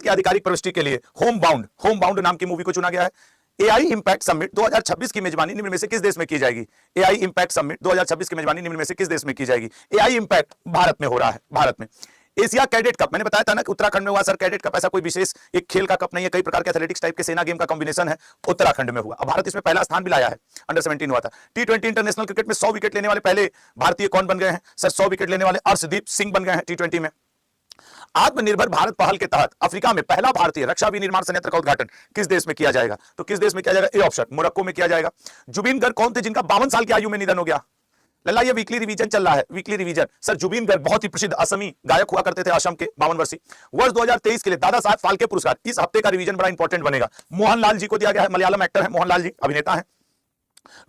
की आधिकारिक प्रविष्टि के लिए होम बाउंड नाम की मूवी को चुना गया है। एआई इंपैक्ट समिट 2026 की मेजबानी निम्न में से किस देश में की जाएगी? एआई इंपैक्ट समिट 2026 की मेजबानी निम्न में से किस देश में की जाएगी? एआई इंपैक्ट भारत में हो रहा है, भारत में। एशिया कैडेट कप, मैंने बताया था ना कि उत्तराखंड में हुआ सर कैडेट कप। ऐसा कोई विशेष एक खेल का कप नहीं है, कई प्रकार के एथलेटिक्स टाइप के सेना गेम का कॉम्बिनेशन है, उत्तराखंड में हुआ। अब भारत इसमें पहला स्थान भी लाया है, अंडर 17 हुआ था। टी20 इंटरनेशनल क्रिकेट में 100 विकेट लेने वाले पहले भारतीय कौन बन गए हैं? सर 100 विकेट लेने वाले अर्शदीप सिंह बन गए हैं टी20 में। आत्मनिर्भर भारत पहल के तहत अफ्रीका में पहला भारतीय रक्षा विनिर्माण संयंत्र का उद्घाटन किस देश में किया जाएगा? तो किस देश में किया जाएगा? ए ऑप्शन मोरक्को में किया जाएगा। जुबीन गर्ग कौन थे जिनका 52 साल की आयु में निधन हो गया? लल्ला ये वीकली रिवीजन चल रहा है, weekly revision. Sir Zubeen Garg बहुत ही प्रसिद्ध असमी गायक हुआ करते थे, असम के, 52 वर्षीय। वर्ष 2023 के लिए दादा साहब फाल्के पुरस्कार, इस हफ्ते का रिवीजन बड़ा इंपॉर्टेंट बनेगा, मोहनलाल जी को दिया गया है। मलयालम एक्टर है मोहनलाल जी, अभिनेता है।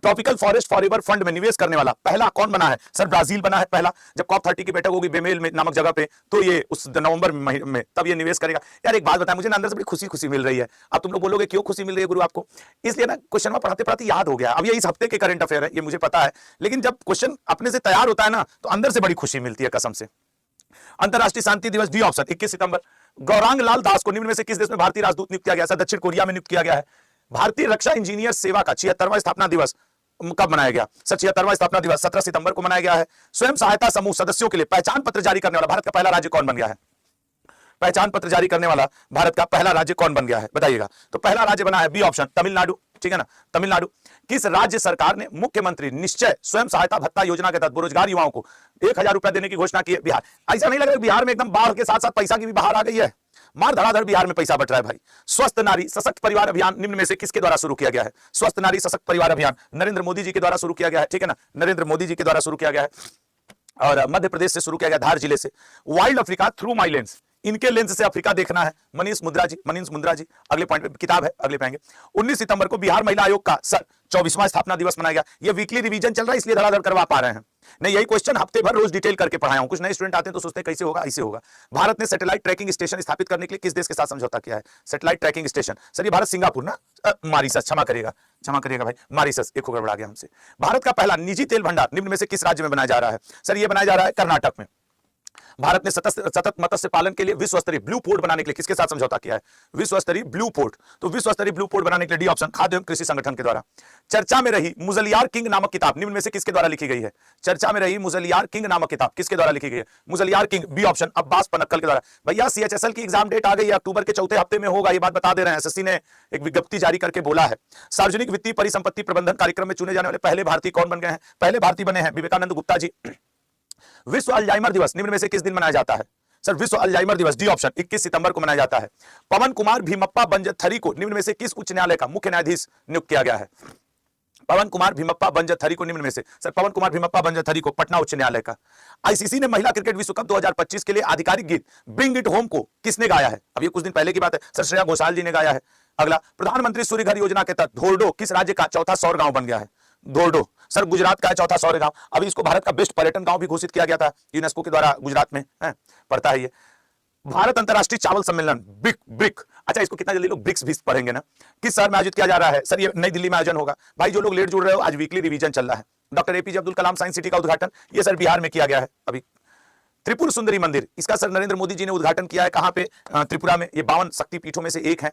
ट्रॉपिकल फॉरेस्ट फॉरएवर फंड में निवेश करने वाला पहला कौन बना है? सर ब्राजील बना है पहला। जब COP30 की बैठक होगी बेमेल में नामक जगह पे, तो ये उस नवंबर में तब ये निवेश करेगा। यार एक बात बताएं, मुझे ना अंदर से बड़ी खुशी मिल रही है। अब तुम लोग बोलोगे क्यों खुशी मिल रही है गुरु आपको? इसलिए ना क्वेश्चन में पढ़ाते पढ़ाते याद हो गया। अब ये इस हफ्ते के करंट अफेयर है, ये मुझे पता है, लेकिन जब क्वेश्चन अपने से तैयार होता है ना, तो अंदर से बड़ी खुशी मिलती है कसम से। अंतरराष्ट्रीय शांति दिवस, डी ऑप्शन 21 सितंबर। गौरांग लाल दास को निम्न में से किस देश में भारतीय राजदूत नियुक्त किया गया? सर दक्षिण कोरिया में नियुक्त किया गया है। भारतीय रक्षा इंजीनियर सेवा का 76वां स्थापना दिवस कब मनाया गया? सर 76वां स्थापना दिवस 17 सितंबर को मनाया गया है। स्वयं सहायता समूह सदस्यों के लिए पहचान पत्र जारी करने वाला भारत का पहला राज्य कौन बन गया है? पहचान पत्र जारी करने वाला भारत का पहला राज्य कौन बन गया है, बताइएगा। तो पहला राज्य बना है बी ऑप्शन तमिलनाडु, ठीक है ना, तमिलनाडु। किस राज्य सरकार ने मुख्यमंत्री निश्चय स्वयं सहायता भत्ता योजना के तहत बेरोजगार युवाओं को 1000 रुपया देने की घोषणा की है? बिहार। ऐसा नहीं लगा बिहार में एकदम बाढ़ के साथ साथ पैसा की भी बाहर आ गई है? मार धड़ाधड़ बिहार में पैसा बट रहा है भाई। स्वस्थ नारी सशक्त परिवार अभियान निम्न में से किसके द्वारा शुरू किया गया है? स्वस्थ नारी सशक्त परिवार अभियान नरेंद्र मोदी जी के द्वारा शुरू किया गया है, ठीक है ना, नरेंद्र मोदी जी के द्वारा शुरू किया गया है, और मध्य प्रदेश से शुरू किया गया, धार जिले से। Wild Africa through my lens, इनके लेंस से अफ्रीका देखना है, मनीष मुंद्रा जी। अगले पॉइंट पे किताब है, अगले पाएंगे। 19 सितंबर को बिहार महिला आयोग का सर 24वां स्थापना दिवस मनाया गया। ये वीकली रिवीजन चल रहा है इसलिए धड़ाधड़ करवा पा रहे हैं, नहीं यही क्वेश्चन हफ्ते भर रोज डिटेल करके पढ़ाया हूं। कुछ नए स्टूडेंट आते हैं तो सोचते हैं कैसे होगा, ऐसे होगा। भारत ने सैटेलाइट ट्रैकिंग स्टेशन स्थापित करने के लिए किस देश के साथ समझौता किया है? सैटेलाइट ट्रैकिंग स्टेशन, सर ये भारत सिंगापुर ना, मॉरिशस, क्षमा करिएगा भाई, मॉरिशस, एक हो गड़बड़ा गया हमसे। भारत का पहला निजी तेल भंडार निम्न में से किस राज्य में बनाया जा रहा है? सर ये बनाया जा रहा है कर्नाटक में। भारत ने सतत मत्स्य पालन के लिए विश्व स्तरीय ब्लू पोर्ट बनाने के लिए किसके साथ समझौता किया है? विश्व स्तरीय ब्लू पोर्ट। तो विश्व स्तरीय ब्लू पोर्ट बनाने के लिए डी ऑप्शन खाद्य एवं कृषि संगठन के द्वारा। चर्चा में रही मुजलियार किंग नामक किताब निम्न में से किसके द्वारा लिखी गई है? चर्चा में रही मुजलियार किंग नामक किताब किसके द्वारा लिखी गई है? मुजलियार किंग, बी ऑप्शन अब्बास पनक्कल के द्वारा। भैया CHSL की एग्जाम डेट आ गई है, अक्टूबर के चौथे हफ्ते में होगा, ये बात बता दे रहे हैं। एसएससी ने एक विज्ञप्ति जारी करके बोला है। सार्वजनिक वित्तीय परिसंपत्ति प्रबंधन कार्यक्रम में चुने जाने वाले पहले भारतीय कौन बन गए हैं? पहले भारतीय बने हैं विवेकानंद गुप्ता जी। विश्व अल्जाइमर दिवस निम्न में से किस दिन मनाया जाता है? सर विश्व अल्जाइमर दिवस, डी ऑप्शन 21 सितंबर को मनाया जाता है। पवन कुमार भीमप्पा बंजथरी को निम्न में से किस उच्च न्यायालय का मुख्य न्यायाधीश नियुक्त किया गया है? पवन कुमार भीमप्पा बंजथरी को निम्न में से, सर पवन कुमार भीमप्पा बंजथरी को पटना उच्च न्यायालय का। आईसीसी ने महिला क्रिकेट विश्व कप 2025 के लिए आधिकारिक गीत ब्रिंग इट होम को किसने गाया है? अब ये कुछ दिन पहले की बात है, सर श्रेया घोषाल जी ने गाया है। अगला, प्रधानमंत्री सूर्य घर योजना के तहत धोरडो किस राज्य का चौथा सौर गांव बन गया है? धोरडो, सर गुजरात का है चौथा सौर गांव। अभी इसको भारत का बेस्ट पर्यटन गांव भी घोषित किया गया था यूनेस्को के द्वारा, गुजरात में है, पड़ता है ये। भारत अंतरराष्ट्रीय चावल सम्मेलन ब्रिक, अच्छा इसको कितना जल्दी लोग ब्रिक्स भी पढ़ेंगे ना, किस शहर में आयोजित किया जा रहा है? सर ये नई दिल्ली में आयोजन होगा। भाई जो लोग लेट जुड़ रहे हो, आज वीकली रिवीजन चल रहा है। Doctor APJ Abdul Kalam science city का उद्घाटन, ये सर बिहार में किया गया है अभी। त्रिपुर सुंदरी मंदिर, इसका सर नरेंद्र मोदी जी ने उद्घाटन किया है, कहां पे? त्रिपुरा में। ये 52 शक्तिपीठों में से एक है।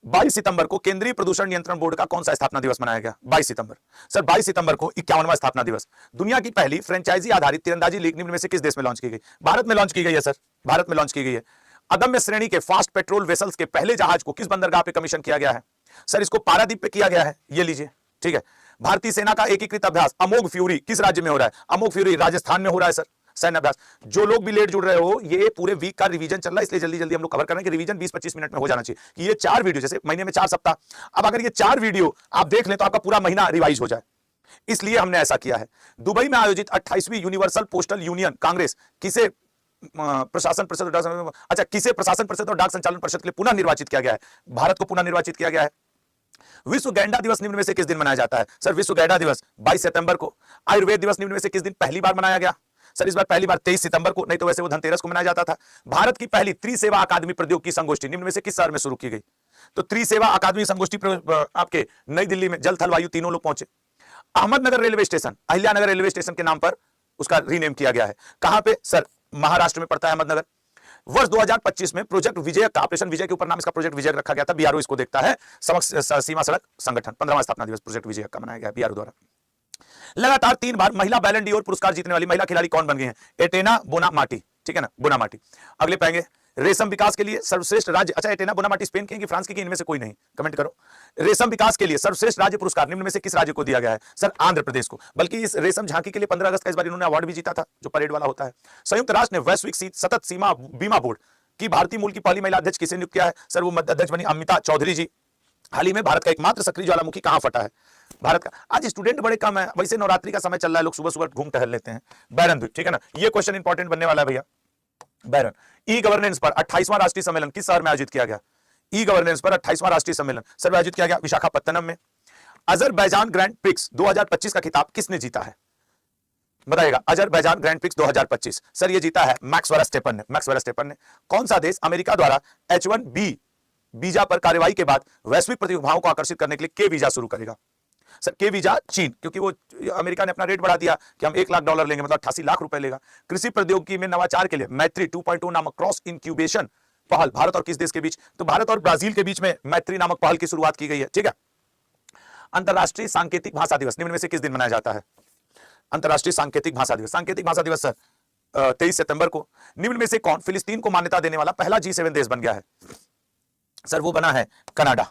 22 सितंबर को केंद्रीय प्रदूषण नियंत्रण बोर्ड का कौन सा स्थापना दिवस मनाया गया? 22 सितंबर, सर 22 सितंबर को 51वां स्थापना दिवस। दुनिया की पहली फ्रेंचाइजी आधारित तीरंदाजी लीग निम्न में से किस देश में लॉन्च की गई? भारत में लॉन्च की गई है सर, भारत में लॉन्च की गई है। अदम्य श्रेणी के फास्ट पेट्रोल वेसल्स के पहले जहाज को किस बंदरगाह पे कमीशन किया गया है? सर इसको पारादीप पे किया गया है, ये लीजिए, ठीक है। भारतीय सेना का एकीकृत अभ्यास अमोघ फ्यूरी किस राज्य में हो रहा है? अमोघ फ्यूरी राजस्थान में हो रहा है सर, सैन्य अभ्यास। जो लोग भी लेट जुड़ रहे हो, ये पूरे वीक का रिवीजन चल रहा है, इसलिए जल्दी जल्दी हम लोग कवर कर रहे हैं कि रिवीजन 20-25 मिनट में हो जाना चाहिए, कि ये 4 वीडियो, जैसे महीने में 4 सप्ताह, अब अगर ये 4 वीडियो आप देख लें तो आपका पूरा महीना रिवाइज हो जाए, इसलिए हमने ऐसा किया है। दुबई में आयोजित 28वीं यूनिवर्सल पोस्टल यूनियन कांग्रेस किसे प्रशासन परिषद, अच्छा किसे प्रशासन परिषद और डाक संचालन परिषद के लिए पुनः निर्वाचित किया गया है? भारत को पुनः निर्वाचित किया गया है। विश्व गैंडा दिवस निम्न में से किस दिन मनाया जाता है? सर विश्व गैंडा दिवस 22 सितंबर को। आयुर्वेद दिवस निम्न में से किस दिन पहली बार मनाया गया? सर इस बार पहली बार 23 सितंबर को, नहीं तो वैसे वो धनतेरस को मनाया जाता था। भारत की पहली त्रिसेवा अकादमी प्रौद्योगिकी संगोष्ठी निम्न में से किस शहर में शुरू की गई? तो त्रिसेवा अकादमी संगोष्ठी आपके नई दिल्ली में, जल थल वायु तीनों लोग पहुंचे। Ahmednagar railway station Ahilyanagar railway station के नाम पर उसका रीनेम किया गया है, कहां पे? सर महाराष्ट्र में पड़ता है अहमदनगर। वर्ष 2025 में प्रोजेक्ट विजय का, ऑपरेशन विजय के ऊपर नाम इसका प्रोजेक्ट विजय रखा गया था। बीआरओ इसको देखता है। सीमा सड़क संगठन 15वां स्थापना दिवस प्रोजेक्ट विजय का मनाया गया बीआरओ द्वारा। लगातार 3 बार महिला बैलन डी'ओर पुरस्कार जीतने वाली महिला खिलाड़ी कौन बन गई हैं? एटेना बोनामाटी, ठीक है ना, बोनामाटी। अगले पाएंगे रेशम विकास के लिए सर्वश्रेष्ठ राज्य, अच्छा एटेना बोनामाटी स्पेन की फ्रांस की इनमें से कोई नहीं, कमेंट करो। रेशम विकास के लिए सर्वश्रेष्ठ राज्य पुरस्कार निम्न में से किस राज्य को दिया गया है? सर आंध्र प्रदेश को। बल्कि इस रेशम झांकी के लिए 15 अगस्त का इस बार इन्होंने अवार्ड भी जीता था, जो परेड वाला होता है। संयुक्त राष्ट्र ने वैश्विक सतत सीमा बीमा बोर्ड की भारतीय मूल की पहली महिला अध्यक्ष किसे नियुक्त किया है? सर वो अध्यक्ष बनी अमिता चौधरी जी। हाल ही में भारत का एकमात्र सक्रिय ज्वालामुखी कहां फटा है? भारत का। आज स्टूडेंट बड़े कम है, वैसे नवरात्रि का समय चल रहा है, लोग सुबह सुबह घूम टहल लेते हैं। बैरन द्वीप, ठीक है ना, ये क्वेश्चन इंपॉर्टेंट बनने वाला है भैया। बैरन। ई गवर्नेंस पर 28वां राष्ट्रीय सम्मेलन किस शहर में आयोजित किया गया? ई गवर्नेंस पर 28वां राष्ट्रीय सम्मेलन सर आयोजित किया गया विशाखापत्तनम में। अजरबैजान ग्रैंड प्रिक्स 2025 का खिताब किसने जीता है? बताइएगा। अजरबैजान ग्रैंड प्रिक्स 2025 सर ये जीता है मैक्स वर्स्टेपन ने। मैक्स वर्स्टेपन ने। कौन सा देश अमेरिका द्वारा H1B वीजा पर कार्रवाई के बाद वैश्विक प्रतिभाओं को आकर्षित करने के लिए के वीजा शुरू करेगा? सर के वीजा चीन, क्योंकि वो अमेरिका ने अपना रेट बढ़ा दिया कि हम $1 लाख लेंगे, मतलब 88 लाख रुपए लेगा। कृषि प्रौद्योगिकी में नवाचार के लिए मैत्री 2.0 नामक क्रॉस इंक्यूबेशन पहल भारत और किस देश के बीच? तो भारत और ब्राजील के बीच में मैत्री नामक पहल की शुरुआत की गई है, ठीक है। अंतरराष्ट्रीय सांकेतिक भाषा दिवस निम्न में से किस दिन मनाया जाता है? अंतरराष्ट्रीय सांकेतिक भाषा दिवस। सांकेतिक भाषा दिवस सर 23 सितंबर को। निम्न में से कौन फिलिस्तीन को मान्यता देने वाला पहला G7 देश बन गया है? सर वो बना है कनाडा,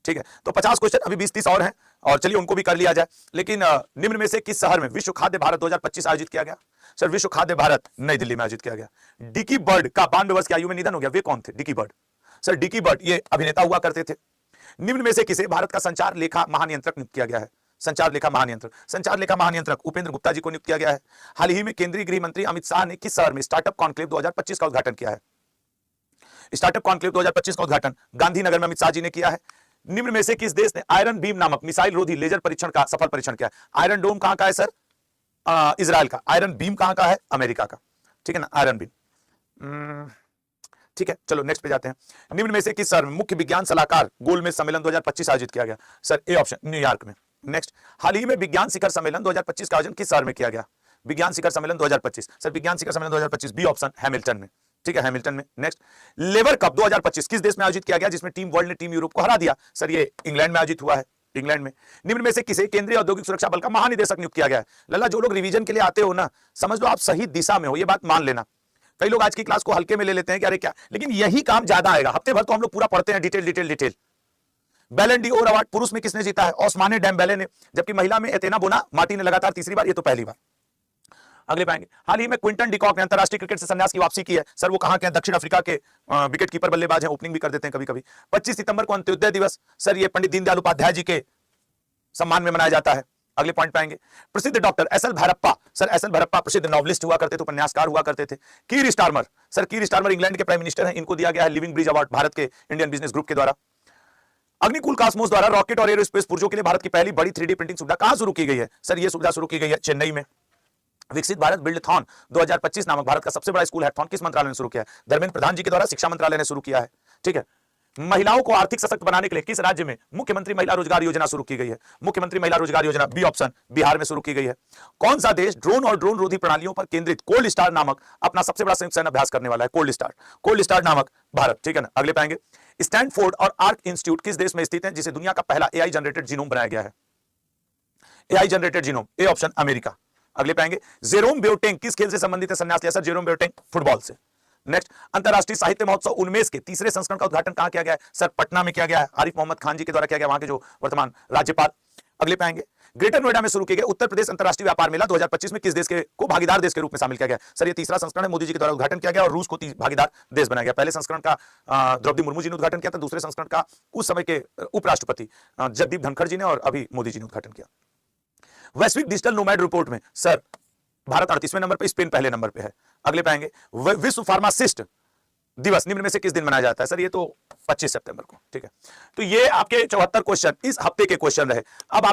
ठीक है। तो 50 क्वेश्चन, अभी 20-30 और हैं, और चलिए उनको भी कर लिया जाए। लेकिन निम्न में से किस शहर में विश्व खाद्य भारत 2025 आयोजित किया गया? सर विश्व खाद्य भारत नई दिल्ली में आयोजित किया गया। डिकी बर्ड का 92 वर्ष की आयु में निधन हो गया, वे कौन थे? Dickie Bird. Sir Dickie Bird ये अभिनेता हुआ करते थे। निम्न में से किसे भारत का संचार लेखा महानियंत्रक नियुक्त किया गया है? संचार लेखा महानियंत्रक। संचार लेखा महानियंत्रक उपेंद्र गुप्ता जी को नियुक्त किया गया है। हाल ही में केंद्रीय गृह मंत्री अमित शाह ने किस शहर में स्टार्टअप कॉन्क्लेव 2025 का उद्घाटन किया है? स्टार्टअप कॉन्क्लेव 2025 का उद्घाटन गांधीनगर में अमित शाह जी ने किया है। निम्न में से किस देश ने आयरन बीम नामक मिसाइल रोधी लेजर परीक्षण का सफल परीक्षण किया? आयरन डोम कहां का है सर? इजराइल का। आयरन बीम कहां का है? अमेरिका का, ठीक है ना, आयरन बीम। ठीक है, चलो नेक्स्ट पे जाते हैं। निम्न में से किस शहर में मुख्य विज्ञान सलाहकार गोलमेज सम्मेलन 2025 आयोजित किया गया? सर ए ऑप्शन, न्यूयॉर्क में। नेक्स्ट, हाल ही में विज्ञान शिखर सम्मेलन 2025 का आयोजन किस शहर में किया गया? विज्ञान शिखर सम्मेलन 2025 सर विज्ञान शिखर सम्मेलन 2025 बी ऑप्शन, हैमिल्टन में, ठीक है, हैमिल्टन में। नेक्स्ट, लेवर कप 2025 किस देश में आयोजित किया गया जिसमें टीम वर्ल्ड ने टीम यूरोप को हरा दिया? सर ये इंग्लैंड में आयोजित हुआ है, इंग्लैंड में। निम्न में से किसे केंद्रीय औद्योगिक सुरक्षा बल का महानिदेशक नियुक्त किया गया है? लल्ला जो लोग रिवीजन के लिए आते हो ना, समझ लो आप सही दिशा में हो, ये बात मान लेना। कई लोग आज की क्लास को हल्के में ले लेते हैं कि अरे क्या, लेकिन यही काम ज्यादा आएगा। हफ्ते भर तो हम लोग पूरा पढ़ते हैं, डिटेल डिटेल डिटेल। बैलन डी ओर अवार्ड पुरुष में किसने जीता है? ओस्माने डेम्बेले ने, जबकि महिला में एतेना बोनामाटी ने लगातार तीसरी बार, ये तो पहली बार। अगले पाएंगे, हाल ही में क्विंटन डिकॉक ने अंतरराष्ट्रीय क्रिकेट से संन्यास की वापसी की है। सर वो कहां के हैं? दक्षिण अफ्रीका के विकेट कीपर बल्लेबाज हैं, ओपनिंग भी कर देते हैं कभी कभी। 25 सितंबर को अंत्योदय दिवस, सर ये पंडित दीनदयाल उपाध्याय जी के सम्मान में मनाया जाता है। अगले पॉइंट पाएंगे, प्रसिद्ध doctor SL. Bhyrappa, sir SL. Bhyrappa प्रसिद्ध नॉवलिस्ट हुआ करते थे, उपन्यासकार हुआ करते थे। कीर स्टारमर, सर कीर स्टारमर इंग्लैंड के प्राइम मिनिस्टर हैं, इनको दिया गया है लिविंग ब्रिज अवार्ड भारत के इंडियन बिजनेस ग्रुप के द्वारा। अग्निकुल कॉस्मोस द्वारा रॉकेट और एरोस्पेस पुर्जों के लिए भारत की पहली बड़ी 3D प्रिंटिंग सुविधा कहां शुरू की गई है? सर ये सुविधा शुरू की गई है चेन्नई में। विकसित भारत बिल्डथॉन 2025 नामक भारत का सबसे बड़ा स्कूल हैकाथॉन किस मंत्रालय ने शुरू किया है? धर्मेंद्र प्रधान जी के द्वारा शिक्षा मंत्रालय ने शुरू किया है, ठीक है। महिलाओं को आर्थिक सशक्त बनाने के लिए किस राज्य में मुख्यमंत्री महिला रोजगार योजना शुरू की गई है? मुख्यमंत्री महिला रोजगार योजना बी ऑप्शन, बिहार में शुरू की गई है। कौन सा देश ड्रोन और ड्रोन रोधी प्रणालियों पर केंद्रित कोल्ड स्टार नामक अपना सबसे बड़ा संयुक्त सैन्य अभ्यास करने वाला है? कोल्ड स्टार नामक भारत, ठीक है ना। अगले पाएंगे, स्टैनफोर्ड और आर्क इंस्टीट्यूट किस देश में स्थित है जिसे दुनिया का पहला एआई जनरेटेड जीनोम बनाया गया है? AI generated genome, A option, America. अगले पाएंगे, जेरोम बोटेंग किस खेल से संबंधित है? संन्यास लिया सर जेरोम बोटेंग फुटबॉल से। नेक्स्ट, अंतरराष्ट्रीय साहित्य महोत्सव उन्मेष के तीसरे संस्करण का उद्घाटन कहां किया गया है? सर पटना में किया गया है, आरिफ मोहम्मद खान जी के द्वारा किया गया, वहां के जो वर्तमान राज्यपाल। अगले पाएंगे, ग्रेटर नोएडा में शुरू किया गया उत्तर प्रदेश अंतरराष्ट्रीय व्यापार मेला 2025 में किस देश के को भागीदार देश के रूप में शामिल किया गया? सर ये तीसरा संस्करण है, मोदी जी के द्वारा उद्घाटन किया गया और रूस को भागीदार देश बनाया गया। पहले संस्करण का द्रौपदी मुर्मू जी ने उद्घाटन किया था, दूसरे संस्करण का उस समय के उपराष्ट्रपति जगदीप धनखड़ जी ने और अभी मोदी जी ने उद्घाटन किया। वैश्विक डिजिटल नोमैड रिपोर्ट में सर भारत 38वें नंबर पे, स्पेन पहले नंबर पे है। अगले पाएंगे, विश्व फार्मासिस्ट दिवस निम्न में से किस दिन मनाया जाता है? सर ये तो 25 सितंबर को, ठीक है। तो ये आपके 74 क्वेश्चन इस हफ्ते के क्वेश्चन रहे। अब